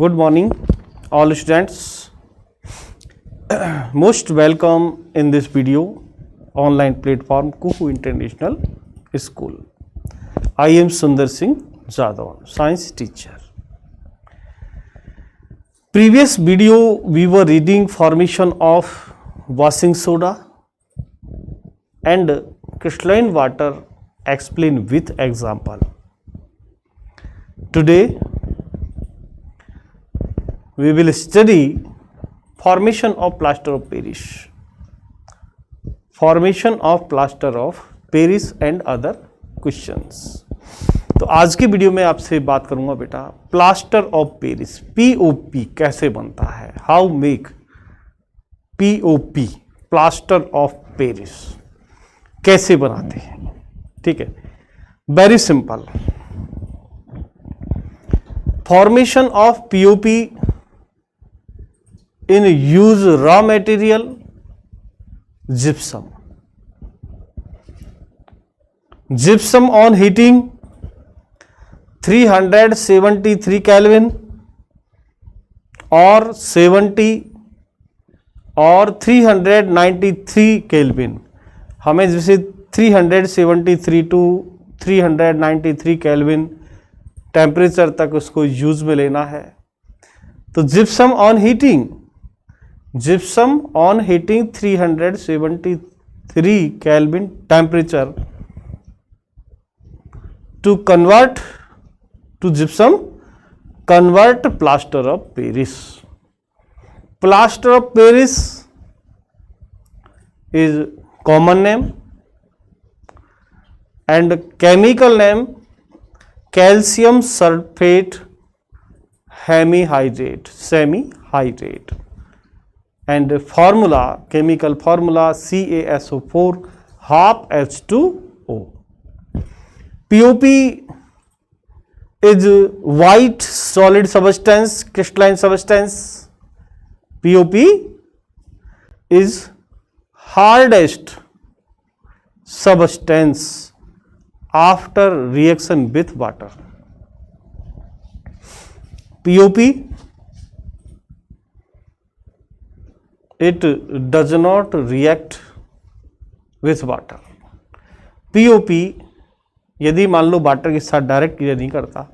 Good morning, all students. Most welcome in this video online platform Kuhu International School. I am Sundar Singh Jadhav, science teacher. Previous video we were reading formation of washing soda and crystalline water explained with example. Today we will study formation of plaster of Paris. Formation of plaster of Paris and other questions. तो आज के video में आपसे बात करूंगा बेटा plaster of Paris POP कैसे बनता है, how make POP plaster of Paris कैसे बनाते हैं. ठीक है, very simple. Formation of POP in use raw material gypsum. Gypsum on heating 373 Kelvin or 70 और 393 Kelvin. हमें जैसे 373 टू 393 Kelvin टेम्परेचर तक उसको यूज में लेना है. तो gypsum on heating 373 Kelvin temperature to convert to gypsum, convert plaster of Paris. Plaster of Paris is common name and chemical name calcium sulfate semihydrate and formula, chemical formula CaSO4 half H2O. POP is white solid substance, crystalline substance. POP is hardest substance after reaction with water. POP it does not react with water. POP यदि मान लो water के साथ direct क्रिया नहीं करता,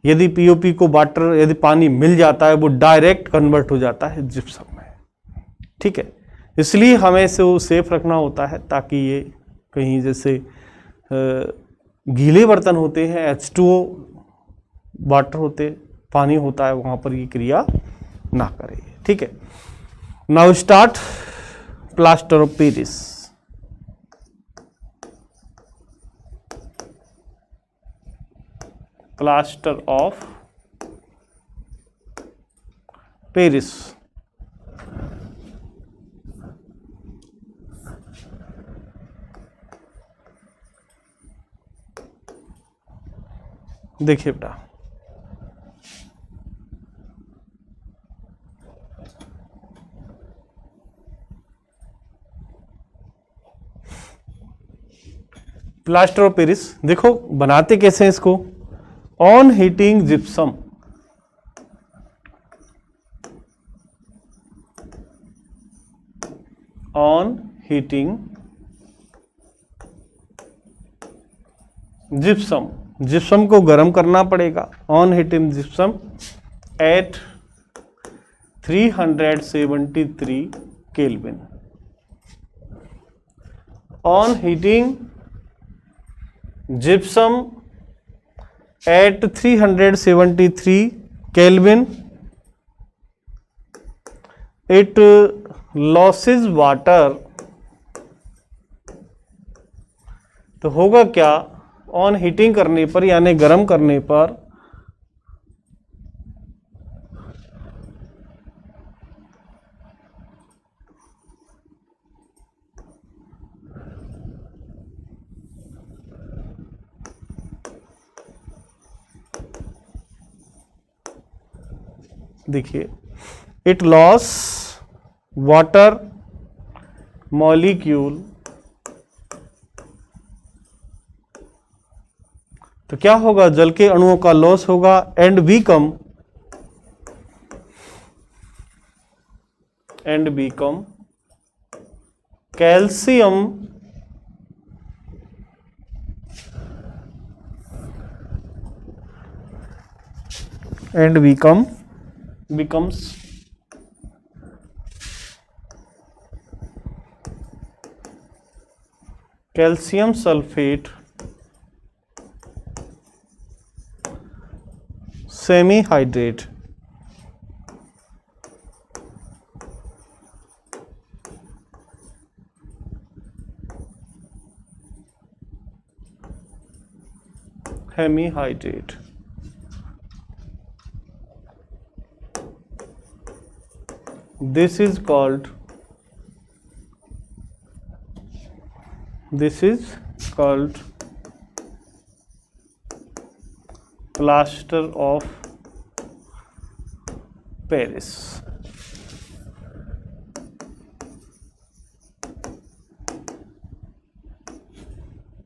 यदि POP को water यदि पानी मिल जाता है वो डायरेक्ट कन्वर्ट हो जाता है जिप्सम में. ठीक है, इसलिए हमें इसे सेफ रखना होता है ताकि ये कहीं जैसे गीले बर्तन होते हैं H2O वाटर होते पानी होता है वहाँ पर ये क्रिया ना करे. ठीक है, now start plaster of Paris. Plaster of Paris. देखिए बेटा प्लास्टर ऑफ पेरिस देखो बनाते कैसे हैं इसको. On heating gypsum, on heating gypsum, gypsum को गर्म करना पड़ेगा. On heating gypsum at 373 Kelvin. On heating gypsum at 373 Kelvin it loses water. तो होगा क्या, ऑन हीटिंग करने पर यानी गर्म करने पर देखिए इट लॉस वाटर मॉलिक्यूल. तो क्या होगा, जल के अणुओं का लॉस होगा and become and become calcium and becomes calcium sulfate semihydrate. Hemihydrate. This is called plaster of Paris.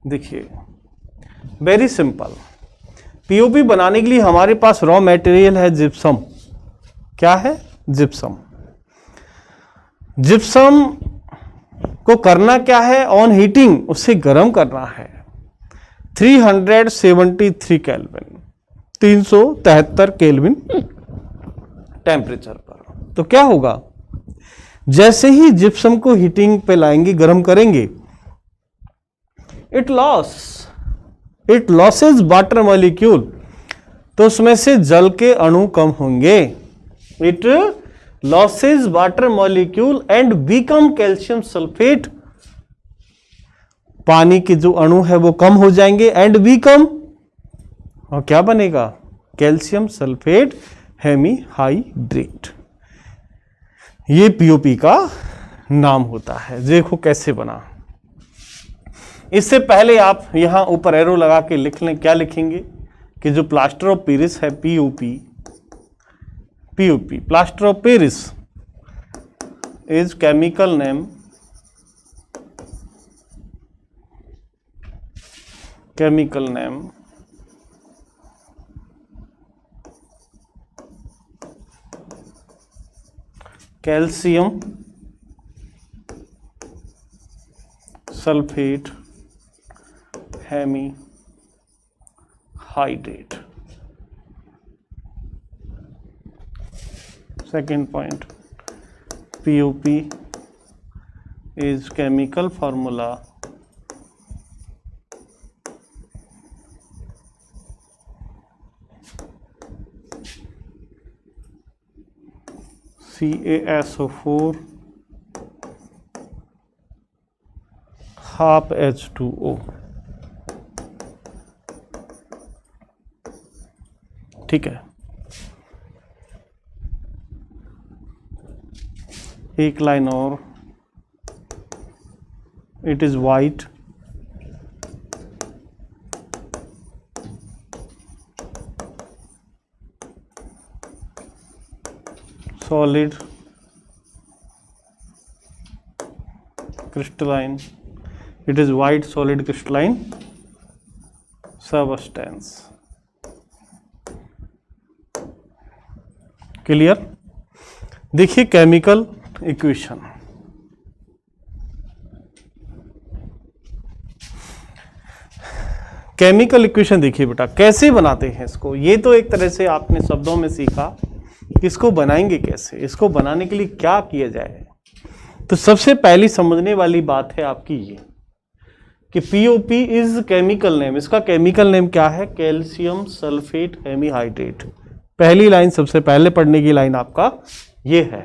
देखिए वेरी सिंपल, पीओपी बनाने के लिए हमारे पास रॉ मटेरियल है जिप्सम। क्या है? जिप्सम। जिप्सम को करना क्या है? ऑन हीटिंग उसे गर्म करना है 373 केल्विन, 373 केल्विन टेम्परेचर पर। तो क्या होगा, जैसे ही जिप्सम को हीटिंग पे लाएंगे, गर्म करेंगे, इट लॉसेज वाटर मॉलिक्यूल, तो उसमें से जल के अणु कम होंगे। It losses water molecule and become calcium sulphate, पानी के जो अणु है वो कम हो जाएंगे, एंड बिकम, और क्या बनेगा? Calcium sulphate hemihydrate. ये पीओपी का नाम होता है। देखो कैसे बना। इससे पहले आप यहां ऊपर एरो लगा के लिख लें। क्या लिखेंगे कि जो प्लास्टर ऑफ पेरिस है, POP, plaster of Paris is chemical name, calcium sulphate hemihydrate. Second point, POP is chemical formula CaSO4 half H2O। ठीक है, एक लाइन और, it is white, solid crystalline, it is white solid crystalline substance. Clear? देखिए chemical equation, chemical equation देखिए बेटा कैसे बनाते हैं इसको। ये तो एक तरह से आपने शब्दों में सीखा कि इसको बनाएंगे कैसे, इसको बनाने के लिए क्या किया जाए। तो सबसे पहली समझने वाली बात है आपकी ये कि पीओपी इज केमिकल नेम। इसका केमिकल नेम क्या है? Calcium sulphate hemihydrate. पहली लाइन, सबसे पहले पढ़ने की लाइन आपका ये है,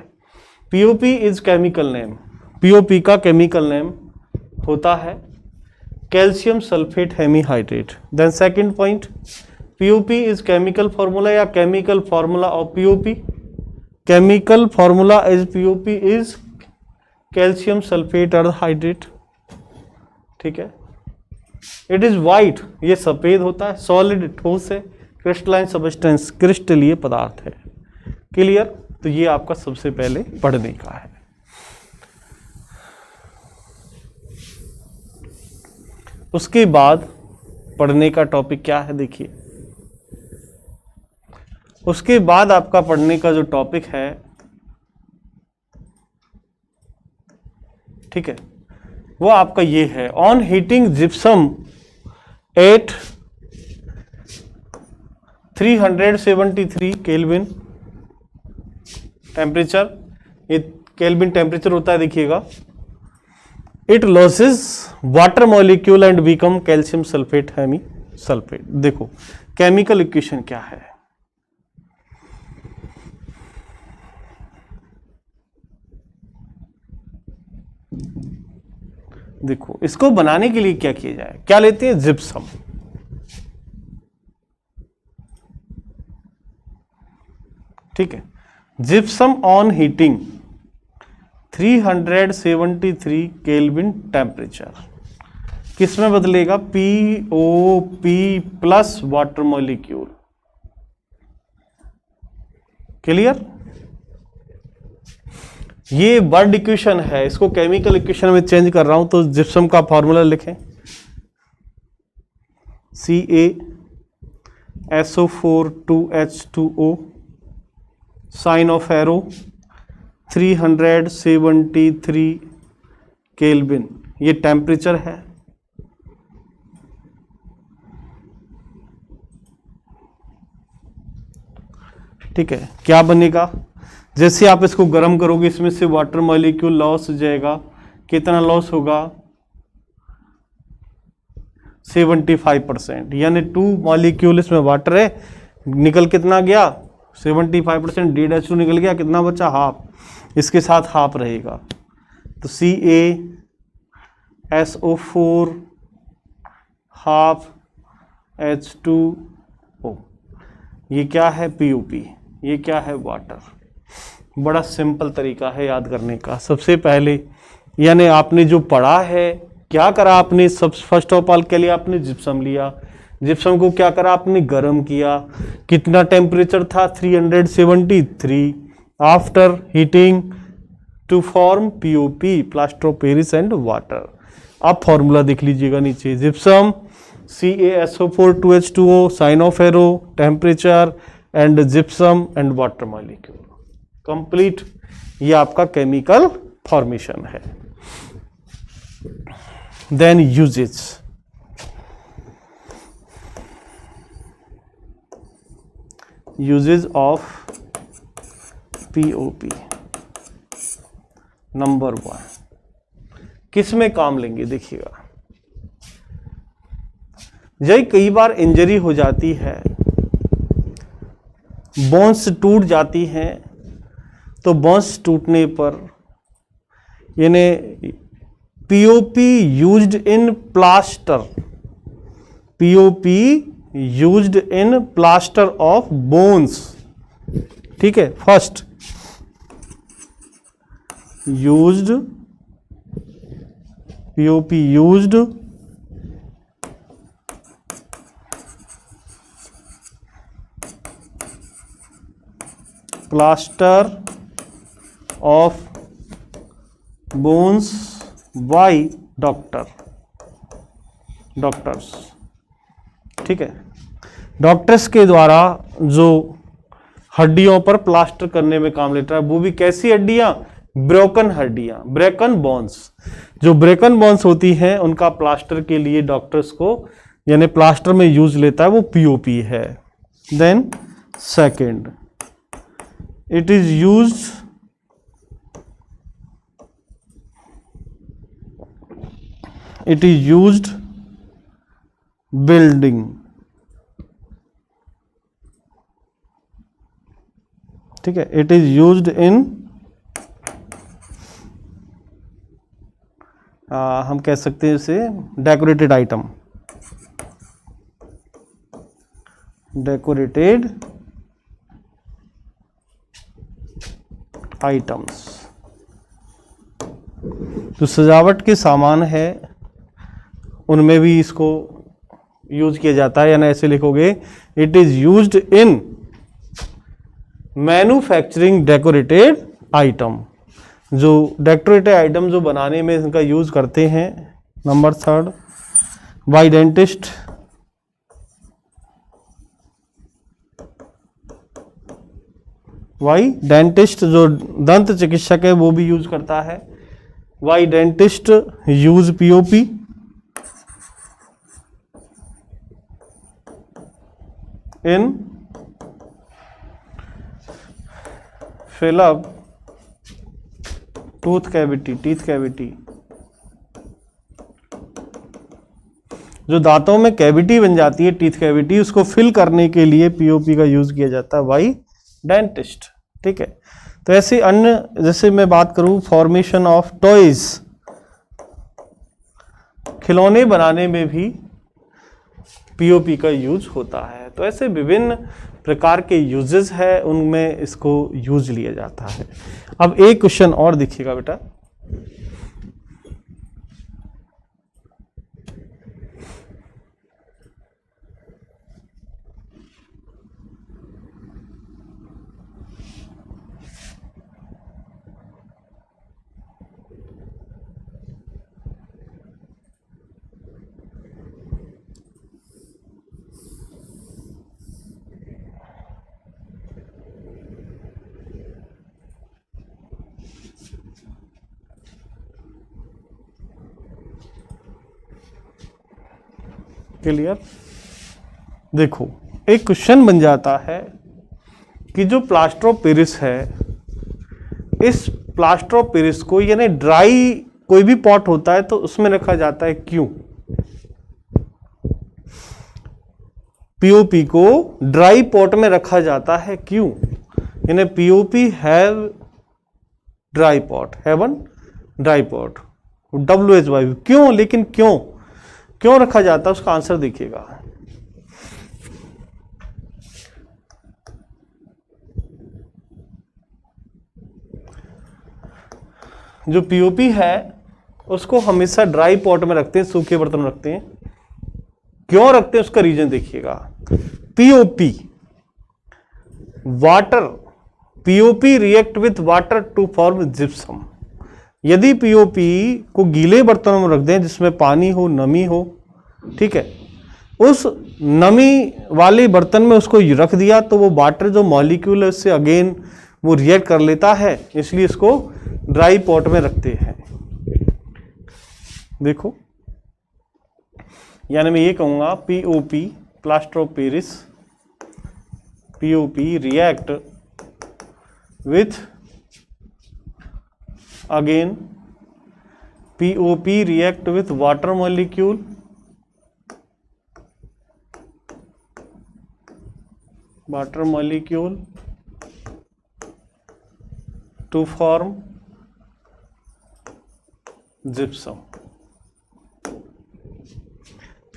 POP is chemical name. POP का केमिकल नेम होता है calcium sulphate hemihydrate. Then second point, POP is chemical formula या chemical formula of POP. Chemical formula is POP is calcium sulphate hydrate. ठीक है, इट इज वाइट, ये सफेद होता है, सॉलिड ठोस है, क्रिस्टलाइन सबस्टेंस क्रिस्टलीय पदार्थ है। क्लियर? तो ये आपका सबसे पहले पढ़ने का है। उसके बाद पढ़ने का टॉपिक क्या है देखिए, उसके बाद आपका पढ़ने का जो टॉपिक है ठीक है, वो आपका ये है, on heating gypsum at 373 kelvin temperature, ये केल्विन टेम्परेचर होता है देखिएगा, it loses water molecule and become calcium sulphate hemi sulphate. देखो केमिकल इक्वेशन क्या है, देखो इसको बनाने के लिए क्या किया जाए, क्या लेते हैं, जिप्सम, ठीक है, gypsum on heating 373 kelvin temperature किस में बदलेगा, POP plus water molecule. Clear, ये वर्ड इक्वेशन है, इसको केमिकल इक्वेशन में चेंज कर रहा हूं, तो जिप्सम का फॉर्मूला लिखें, CaSO4 2H2O, sign of arrow 373 kelvin, ये टेम्परेचर है, ठीक है। क्या बनेगा, जैसे आप इसको गर्म करोगे इसमें से वाटर मॉलिक्यूल लॉस हो जाएगा, कितना लॉस होगा, 75%, यानी 2 मॉलिक्यूल इसमें वाटर है, निकल कितना गया 75%, DH2 निकल गया, कितना बचा, हाफ, इसके साथ हाफ रहेगा, तो CaSO4 हाफ H2O, ये क्या है, POP, ये क्या है, वाटर। बड़ा सिंपल तरीका है याद करने का। सबसे पहले यानी आपने जो पढ़ा है, क्या करा आपने, सब फर्स्ट ऑफ ऑल के लिए आपने जिप्सम लिया, जिप्सम को क्या करा आपने, गर्म किया, कितना टेम्परेचर था, 373, after heating to form POP plaster of Paris and water. अब फॉर्मूला देख लीजिएगा नीचे, gypsum CaSO4 2H2O, sign of arrow, temperature and gypsum and water molecule, complete, ये आपका केमिकल फॉर्मेशन है। Then uses, uses of POP, number 1 किस में काम लेंगे, देखिएगा, जब कई बार इंजरी हो जाती है, बोन्स टूट जाती हैं, तो बोन्स टूटने पर यानी POP used in plaster, POP used in plaster of bones, ठीक है, first used, POP used plaster of bones bye doctors, ठीक है, डॉक्टर्स के द्वारा जो हड्डियों पर प्लास्टर करने में काम लेता है, वो भी कैसी हड्डियां, ब्रोकन हड्डियां, ब्रेकन बोन्स, जो ब्रेकन बोन्स होती हैं उनका प्लास्टर के लिए डॉक्टर्स को यानी प्लास्टर में यूज लेता है, वो POP है। Then second, it is used building, ठीक है, it is used in हम कह सकते हैं इसे डेकोरेटेड आइटम, डेकोरेटेड आइटम्स, जो सजावट के सामान है उनमें भी इसको यूज किया जाता है, यानी ऐसे लिखोगे, it is used in manufacturing decorated item, जो डेकोरेटेड आइटम जो बनाने में इनका यूज करते हैं। Number 3 by dentist, why dentist जो दंत चिकित्सक है वो भी यूज करता है, why dentist use POP? In fill up tooth cavity, teeth cavity। जो दांतों में कैविटी बन जाती है, टीथ कैविटी, उसको फिल करने के लिए पीओपी का यूज किया जाता है वाई डेंटिस्ट। ठीक है, तो ऐसे अन्य, जैसे मैं बात करूं फॉर्मेशन ऑफ टॉयज, खिलौने बनाने में भी पीओपी का यूज होता है। तो ऐसे विभिन्न प्रकार के यूजेस है, उनमें इसको यूज लिया जाता है। अब एक क्वेश्चन और देखिएगा बेटा, क्लियर? देखो, एक क्वेश्चन बन जाता है कि जो प्लास्टर ऑफ पेरिस है, इस प्लास्टर ऑफ पेरिस को, यानी ड्राई कोई भी पॉट होता है तो उसमें रखा जाता है, क्यों? पीओपी को ड्राई पॉट में रखा जाता है, क्यों? यानी POP have dry pot, haven dry pot, WH, क्यों? लेकिन क्यों रखा जाता है, उसका आंसर देखिएगा। जो पीओपी है उसको हमेशा ड्राई पॉट में रखते हैं, सूखे बर्तन में रखते हैं। क्यों रखते हैं, उसका रीजन देखिएगा। POP water, POP react with water to form gypsum. यदि पीओपी को गीले बर्तनों में रख दें जिसमें पानी हो, नमी हो, ठीक है, उस नमी वाले बर्तन में उसको रख दिया तो वो वाटर जो मॉलिक्यूल है उससे अगेन वो रिएक्ट कर लेता है, इसलिए इसको ड्राई पॉट में रखते हैं। देखो, यानी मैं ये कहूंगा POP, plaster of Paris, POP react with, again POP react with water molecule, water molecule to form gypsum.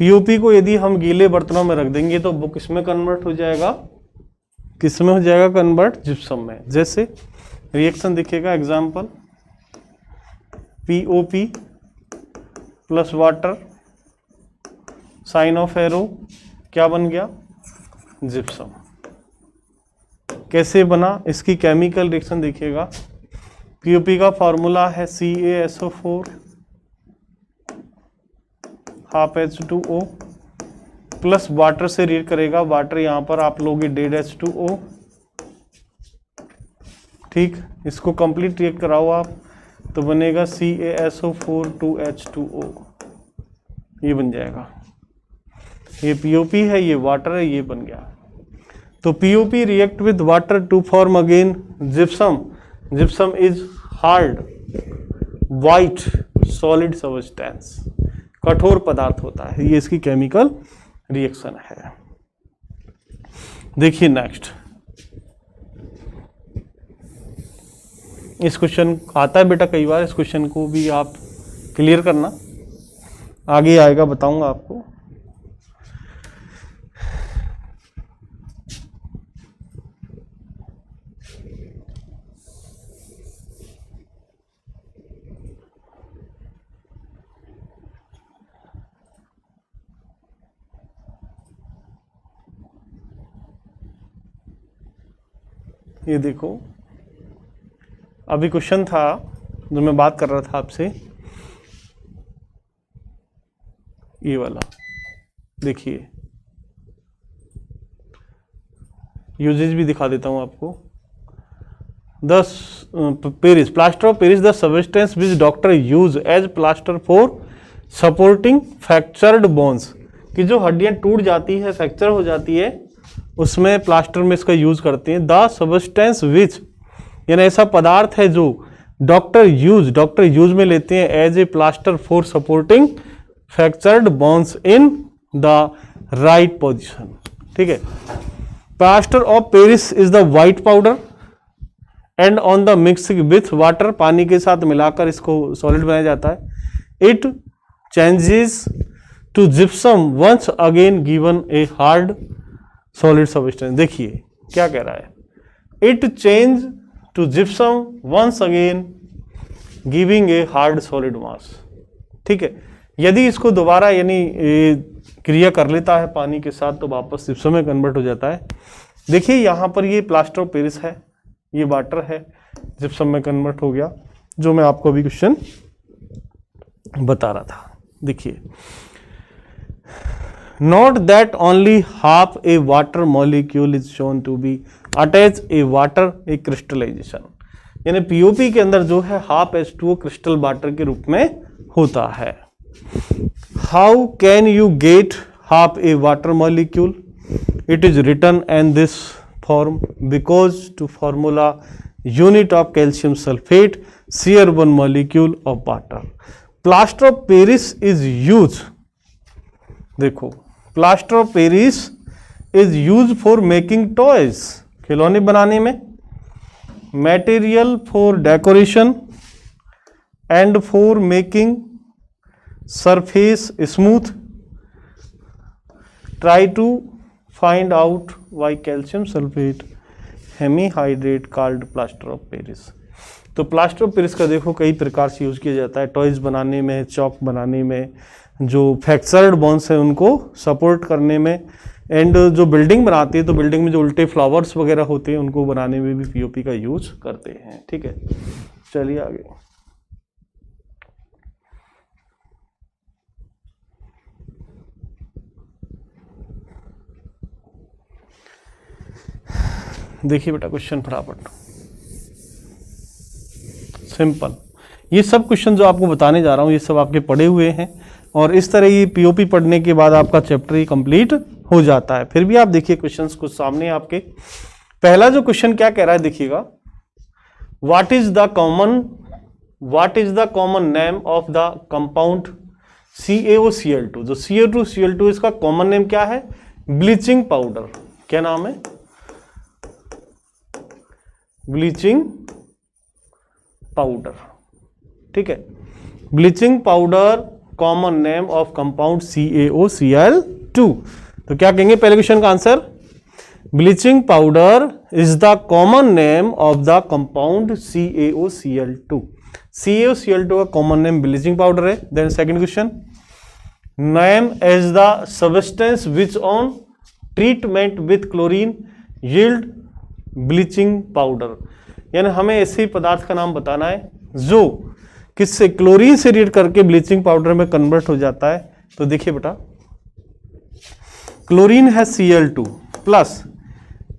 POP को यदि हम गीले बर्तनों में रख देंगे तो वो किसमें कन्वर्ट हो जाएगा, किसमें हो जाएगा कन्वर्ट, जिप्सम में। जैसे रिएक्शन दिखेगा, example POP plus water, sign of arrow, क्या बन गया, जिप्सम। कैसे बना, इसकी केमिकल रिएक्शन देखिएगा। पीओपी का फॉर्मूला है CaSO4 half H2O plus water से रिएक्ट करेगा, वाटर यहां पर आप लोगे डेड H2O, ठीक, इसको कंप्लीट रिएक्ट कराओ आप तो बनेगा CaSO4 2H2O, ये बन जाएगा। ये पीओपी है, ये वाटर है, ये बन गया। तो POP react with water to form again gypsum. Gypsum is hard white solid substance, कठोर पदार्थ होता है, ये इसकी केमिकल रिएक्शन है। देखिए नेक्स्ट, इस क्वेश्चन आता है बेटा कई बार, इस क्वेश्चन को भी आप क्लियर करना, आगे आएगा बताऊंगा आपको। ये देखो, अभी क्वेश्चन था जो मैं बात कर रहा था आपसे, ये वाला देखिए, यूजेज भी दिखा देता हूं आपको। The Paris, plaster of Paris the substance which doctor use as plaster for supporting fractured bones, कि जो हड्डियां टूट जाती है, फ्रैक्चर हो जाती है, उसमें प्लास्टर में इसका यूज करते हैं। द सबस्टेंस विच, यानी ऐसा पदार्थ है जो डॉक्टर यूज में लेते हैं as a plaster for supporting fractured bones in the right position. ठीक है, plaster of Paris is the white powder and on the mixing with water, पानी के साथ मिलाकर इसको सॉलिड बनाया जाता है। It changes to gypsum once again given a hard solid substance. देखिए क्या कह रहा है, it change to gypsum once again giving a hard solid mass. ठीक है, यदि इसको दोबारा यानी क्रिया कर लेता है पानी के साथ तो वापस जिप्सम में कन्वर्ट हो जाता है। देखिए यहाँ पर ये प्लास्टर ऑफ पेरिस है, ये वाटर है, जिप्सम में कन्वर्ट हो गया, जो मैं आपको अभी क्वेश्चन बता रहा था। देखिए, note that only half a water molecule is shown to be attach a water a crystallisation, यानी पीओपी के अंदर जो है हाफ H2O क्रिस्टल वाटर के रूप में होता है। How can you get half a water molecule? It is written in this form because to formula unit of calcium sulfate CR1 molecule of water. Plaster of Paris is used, देखो plaster of Paris is used for making toys, खिलौने बनाने में, material for decoration and for making surface smooth. Try to find out why calcium sulfate hemihydrate called plaster of Paris. तो plaster of Paris का देखो कई प्रकार से use किया जाता है, टॉयज बनाने में, चौक बनाने में, जो फ्रैक्चर्ड बोन्स हैं उनको सपोर्ट करने में, एंड जो बिल्डिंग बनाती है तो बिल्डिंग में जो उल्टे फ्लावर्स वगैरह होते हैं उनको बनाने में भी पीओपी का यूज करते हैं। ठीक है, चलिए आगे। देखिए बेटा क्वेश्चन फटाफट, सिंपल। ये सब क्वेश्चन जो आपको बताने जा रहा हूँ ये सब आपके पढ़े हुए हैं, और इस तरह ये पीओपी पढ़ने के बाद आपका चैप्टर ही कंप्लीट हो जाता है। फिर भी आप देखिए क्वेश्चंस कुछ सामने आपके। पहला जो क्वेश्चन क्या कह रहा है देखिएगा, what is the common name of the compound CaOCl2। जो CO2Cl2 इसका कॉमन नेम क्या है? Bleaching powder. क्या नाम है? Bleaching powder. ठीक है, bleaching powder common name of compound CaOCl2। तो क्या कहेंगे पहले क्वेश्चन का answer? Bleaching powder is the common name of the compound CaOCl2। CaOCl2 का कॉमन नेम ब्लीचिंग पाउडर है। Then second question, name as the substance which on treatment with chlorine yield bleaching powder, यानी हमें ऐसे पदार्थ का नाम बताना है जो किससे, क्लोरीन से रिएक्ट करके ब्लीचिंग पाउडर में कन्वर्ट हो जाता है। तो देखिए बेटा, क्लोरीन है Cl2 प्लस,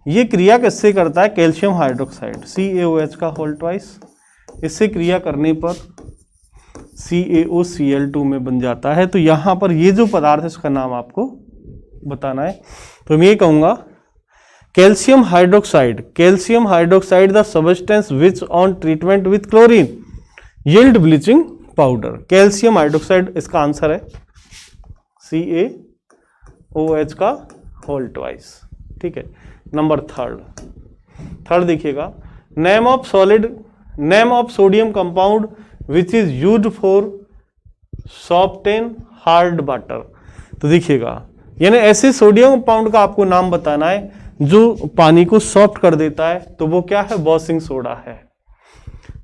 ये क्रिया किससे करता है? कैल्शियम हाइड्रोक्साइड CaOH का होल ट्वाइस, इससे क्रिया करने पर CaOCl2 में बन जाता है। तो यहां पर ये जो पदार्थ है इसका नाम आपको बताना है। तो मैं ये कहूंगा calcium hydroxide the substance which on treatment with chlorine yield bleaching powder. Calcium hydroxide इसका आंसर है, CaOH का होल ट्वाइस। ठीक है, नंबर थर्ड देखिएगा, name of sodium compound which is used for soften hard water. तो देखिएगा, यानी ऐसे सोडियम कंपाउंड का आपको नाम बताना है जो पानी को सॉफ्ट कर देता है, तो वो क्या है? वॉशिंग सोडा है।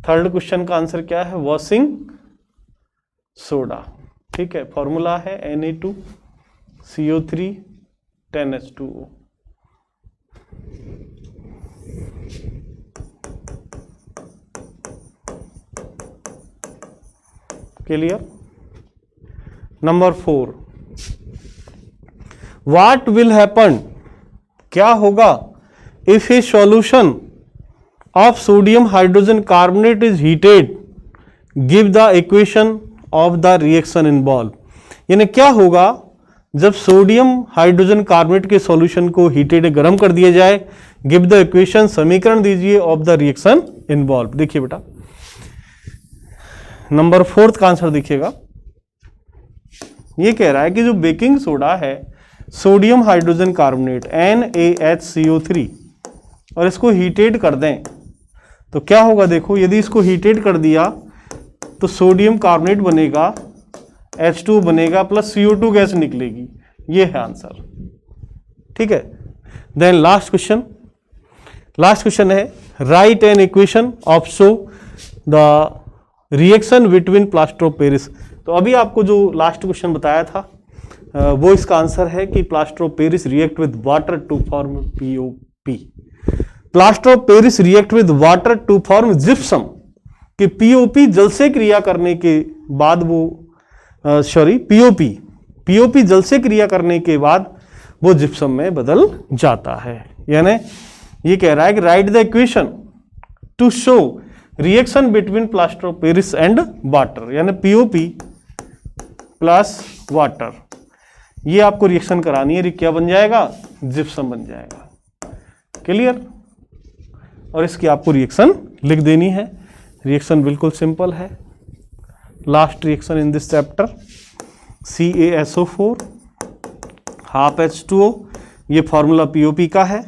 थर्ड क्वेश्चन का आंसर क्या है? Washing soda. ठीक है, फॉर्मूला है Na2CO3 10H2O। Clear? Number 4, what will happen, क्या होगा if A solution of sodium hydrogen carbonate is heated, give the equation of the reaction involved। यानी क्या होगा जब सोडियम हाइड्रोजन कार्बोनेट के सॉल्यूशन को हीटेड गर्म कर दिया जाए, गिव द इक्वेशन, समीकरण दीजिए ऑफ द रिएक्शन इन्वॉल्व। देखिए बेटा नंबर 4 का आंसर देखिएगा, ये कह रहा है कि जो बेकिंग सोडा है सोडियम हाइड्रोजन कार्बोनेट NaHCO3 और इसको हीटेड कर दें तो क्या होगा। देखो यदि इसको हीटेड कर दिया तो सोडियम कार्बोनेट बनेगा, H2 बनेगा प्लस CO2 गैस निकलेगी। ये है आंसर, ठीक है। देन लास्ट क्वेश्चन है right an equation of show the reaction between plaster of Paris. तो अभी आपको जो लास्ट क्वेश्चन बताया था वो इसका आंसर है कि plaster of Paris react with water to form POP। Plaster of Paris react with water to form gypsum कि POP जल से क्रिया करने के बाद वो POP जल से क्रिया करने के बाद वो जिप्सम में बदल जाता है। यानी ये कह रहा है कि right the equation two show reaction between plaster of Paris and water, यानी POP प्लस वाटर, ये आपको रिएक्शन करानी है। क्या बन जाएगा, जिप्सम बन जाएगा। क्लियर। और इसकी आपको रिएक्शन लिख देनी है। रिएक्शन बिल्कुल सिंपल है। Last reaction in this chapter CaSO4 half H2O, ये फॉर्मूला POP का है,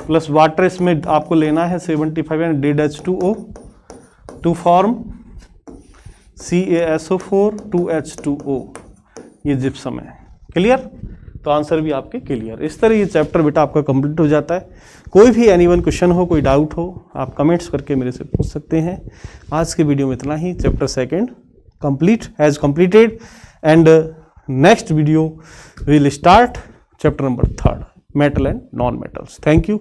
प्लस वाटर इसमें आपको लेना है 75 and dead H2O to form CaSO4 2H2O, ये जिप्सम है। क्लियर। तो आंसर भी आपके क्लियर। इस तरह ये चैप्टर बेटा आपका कंप्लीट हो जाता है। कोई भी एनीवन क्वेश्चन हो, कोई डाउट हो, आप कमेंट्स करके मेरे से पूछ सकते हैं। आज के वीडियो में इतना ही। Chapter 2 complete has completed and next video will start chapter number 3 metal and non metals. Thank you.